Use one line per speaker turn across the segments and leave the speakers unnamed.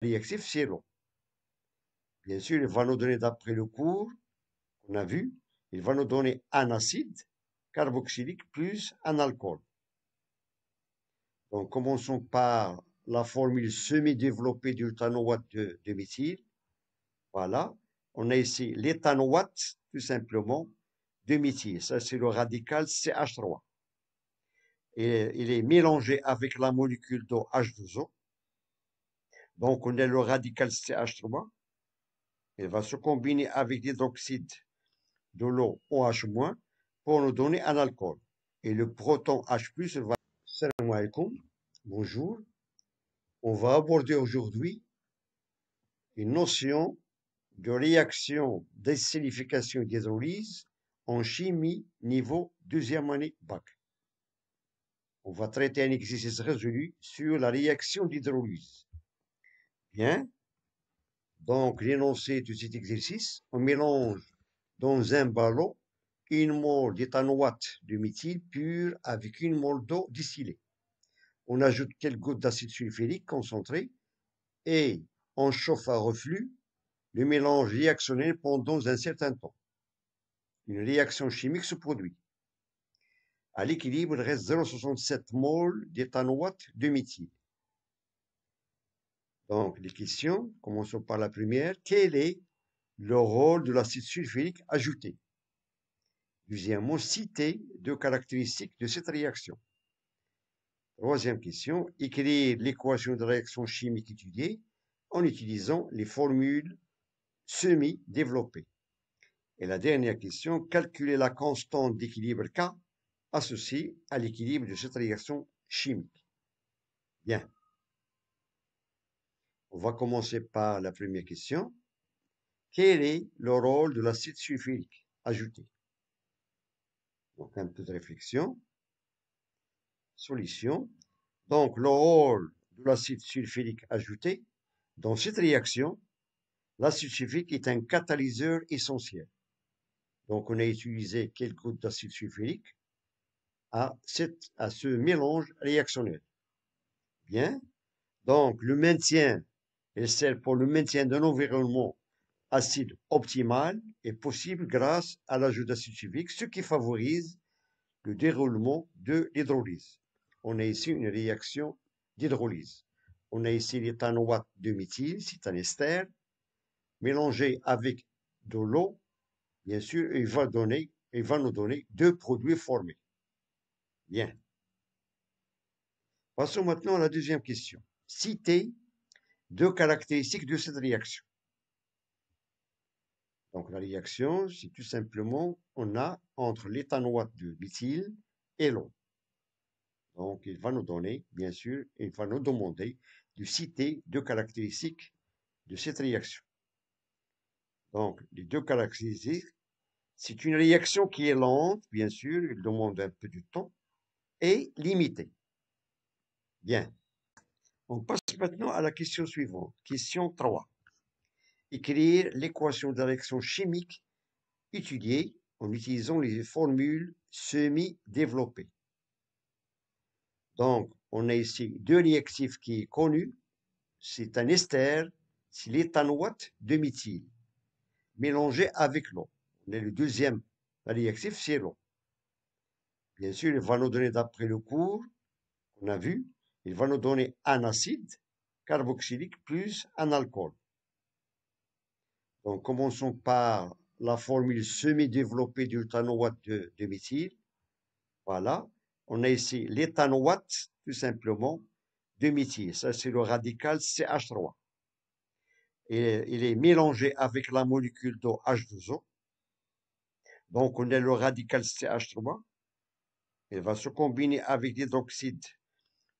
réactif, c'est l'eau. Bien sûr, il va nous donner, d'après le cours qu'on a vu, il va nous donner un acide carboxylique plus un alcool. Donc, commençons par la formule semi-développée du éthanoate de méthyle. Voilà. On a ici l'éthanoate, tout simplement, de méthyle. Ça, c'est le radical CH3. Et il est mélangé avec la molécule d'eau H2O. Donc, on a le radical CH3. Il va se combiner avec l'hydroxyde de l'eau OH- pour nous donner un alcool. Et le proton H+, va... Salam alaikum. Bonjour. On va aborder aujourd'hui une notion de réaction d'essénification d'hydrolyse en chimie niveau deuxième année bac. On va traiter un exercice résolu sur la réaction d'hydrolyse. Bien. Donc, l'énoncé de cet exercice, on mélange dans un ballon une mole d'éthanoate de méthyle pur avec une mole d'eau distillée. On ajoute quelques gouttes d'acide sulfurique concentré et on chauffe à reflux. Le mélange réactionnel pendant un certain temps. Une réaction chimique se produit. À l'équilibre, il reste 0,67 mol d'éthanoate de méthyle. Donc, les questions, commençons par la première. Quel est le rôle de l'acide sulfurique ajouté? Deuxièmement, citer deux caractéristiques de cette réaction. Troisième question, écrire l'équation de réaction chimique étudiée en utilisant les formules semi-développées. Et la dernière question, calculer la constante d'équilibre K associée à l'équilibre de cette réaction chimique. Bien. On va commencer par la première question. Quel est le rôle de l'acide sulfurique ajouté? Donc, un peu de réflexion. Solution. Donc, le rôle de l'acide sulfurique ajouté dans cette réaction, l'acide sulfurique est un catalyseur essentiel. Donc, on a utilisé quelques gouttes d'acide sulfurique à ce mélange réactionnel. Bien. Donc, le maintien, elle sert pour le maintien d'un environnement acide optimal est possible grâce à l'ajout d'acide sulfurique, ce qui favorise le déroulement de l'hydrolyse. On a ici une réaction d'hydrolyse. On a ici l'éthanoate de méthyle, c'est un ester, mélangé avec de l'eau, bien sûr, il va nous donner deux produits formés. Bien. Passons maintenant à la deuxième question. Citer deux caractéristiques de cette réaction. Donc, la réaction, c'est tout simplement, on a entre l'éthanoate de méthyle et l'eau. Donc, il va nous donner, bien sûr, il va nous demander de citer deux caractéristiques de cette réaction. Donc, les deux caractéristiques, c'est une réaction qui est lente, bien sûr, il demande un peu de temps, et limitée. Bien. On passe maintenant à la question suivante. Question 3. Écrire l'équation de la réaction chimique étudiée en utilisant les formules semi-développées. Donc, on a ici deux réactifs qui est connu. C'est un ester, c'est l'éthanoate de méthyle, mélangé avec l'eau. On a le deuxième réactif, c'est l'eau. Bien sûr, il va nous donner, d'après le cours qu'on a vu, il va nous donner un acide carboxylique plus un alcool. Donc, commençons par la formule semi-développée du éthanoate de méthyle. Voilà. On a ici l'éthanoate, tout simplement, de méthyle. Ça, c'est le radical CH3. Et il est mélangé avec la molécule d'eau H2O. Donc, on a le radical CH3. Il va se combiner avec l'hydroxyde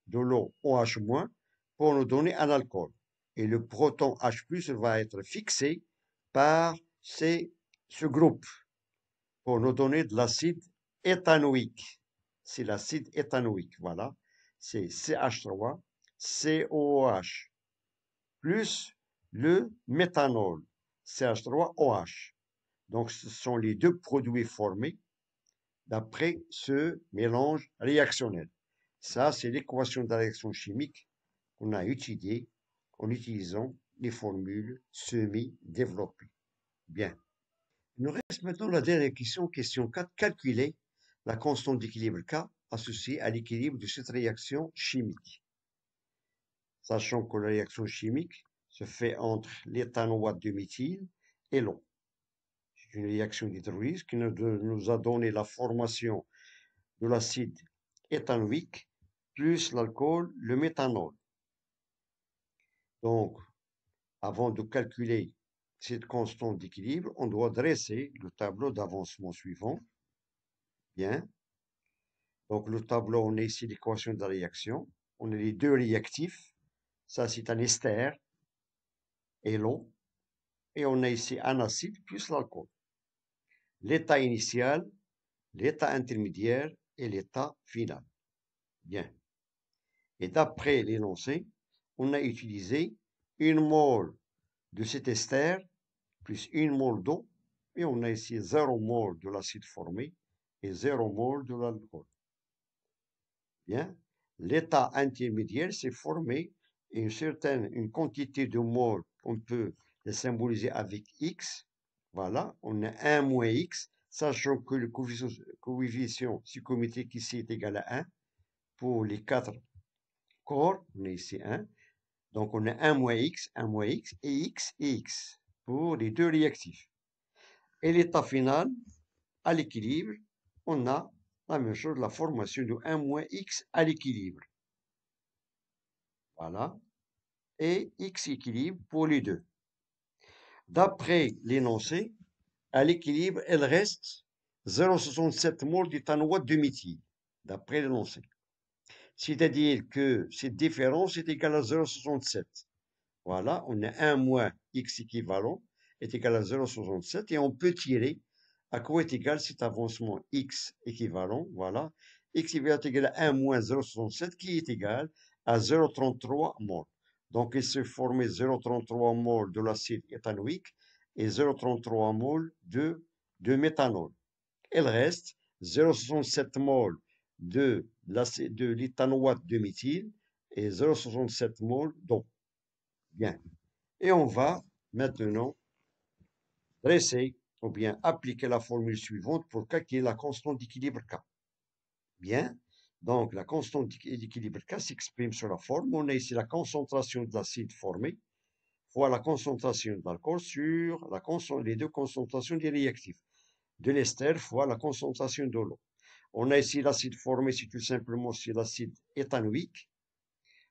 de l'eau OH- pour nous donner un alcool. Et le proton H+ va être fixé par ce groupe pour nous donner de l'acide éthanoïque. C'est l'acide éthanoïque, voilà. C'est CH3, COOH, plus le méthanol, CH3OH. Donc, ce sont les deux produits formés d'après ce mélange réactionnel. Ça, c'est l'équation de la réaction chimique qu'on a étudiée en utilisant les formules semi-développées. Bien. Il nous reste maintenant la dernière question, question 4. Calculer la constante d'équilibre K associée à l'équilibre de cette réaction chimique. Sachant que la réaction chimique se fait entre l'éthanoate de méthyle et l'eau. C'est une réaction d'hydrolyse qui nous a donné la formation de l'acide éthanoïque plus l'alcool, le méthanol. Donc, avant de calculer cette constante d'équilibre, on doit dresser le tableau d'avancement suivant. Bien. Donc, le tableau, on a ici l'équation de la réaction. On a les deux réactifs. Ça, c'est un ester et l'eau. Et on a ici un acide plus l'alcool. L'état initial, l'état intermédiaire et l'état final. Bien. Et d'après l'énoncé, on a utilisé une mole de cet ester plus une mole d'eau. Et on a ici 0 mole de l'acide formé et 0 mole de l'alcool. Bien. L'état intermédiaire s'est formé et une quantité de moles, on peut les symboliser avec X. Voilà, on a 1 moins X, sachant que le coefficient psychométrique ici est égal à 1 pour les 4 corps. On a ici 1. Donc on a 1 moins X et X pour les deux réactifs. Et l'état final, à l'équilibre, on a la même chose, la formation de 1 moins X à l'équilibre. Voilà. Et X équilibre pour les deux. D'après l'énoncé, à l'équilibre, elle reste 0,67 mol d'éthanoate de méthyle. D'après l'énoncé. C'est-à-dire que cette différence est égale à 0,67. Voilà, on a 1 moins X équivalent est égal à 0,67 et on peut tirer à quoi est égal cet avancement X équivalent. Voilà, X est égal à 1 moins 0,67 qui est égal à 0,33 mol. Donc, il se formait 0,33 mol de l'acide éthanoïque et 0,33 mol de méthanol. Il reste 0,67 mol de l'éthanoate de méthyle et 0,67 mol d'eau. Bien. Et on va maintenant dresser ou bien appliquer la formule suivante pour calculer la constante d'équilibre K. Bien. Donc, la constante d'équilibre K s'exprime sur la forme. On a ici la concentration de l'acide formé fois la concentration d'alcool sur les deux concentrations des réactifs. De l'ester fois la concentration de l'eau. On a ici l'acide formé, c'est tout simplement l'acide éthanoïque.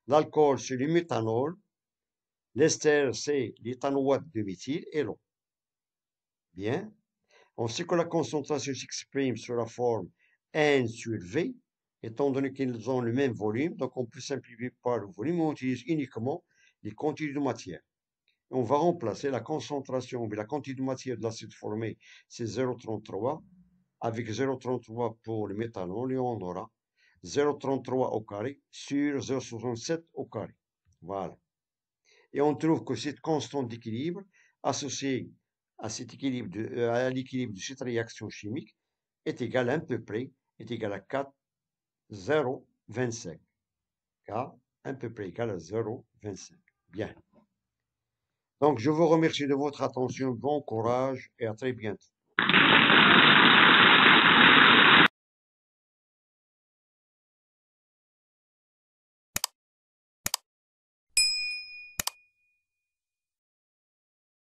L'alcool, c'est le méthanol. L'ester, c'est l'éthanoate de méthyle et l'eau. Bien. On sait que la concentration s'exprime sur la forme N sur V, étant donné qu'ils ont le même volume, donc on peut simplifier par le volume, on utilise uniquement les quantités de matière. On va remplacer la concentration, mais la quantité de matière de l'acide formé, c'est 0,33, avec 0,33 pour le méthanol, et on aura 0,33 au carré sur 0,67 au carré. Voilà. Et on trouve que cette constante d'équilibre associée à cet équilibre à l'équilibre de cette réaction chimique est égale à peu près, est égale à 4,025. K à peu près égal à 0,25. Bien. Donc, je vous remercie de votre attention. Bon courage et à très bientôt.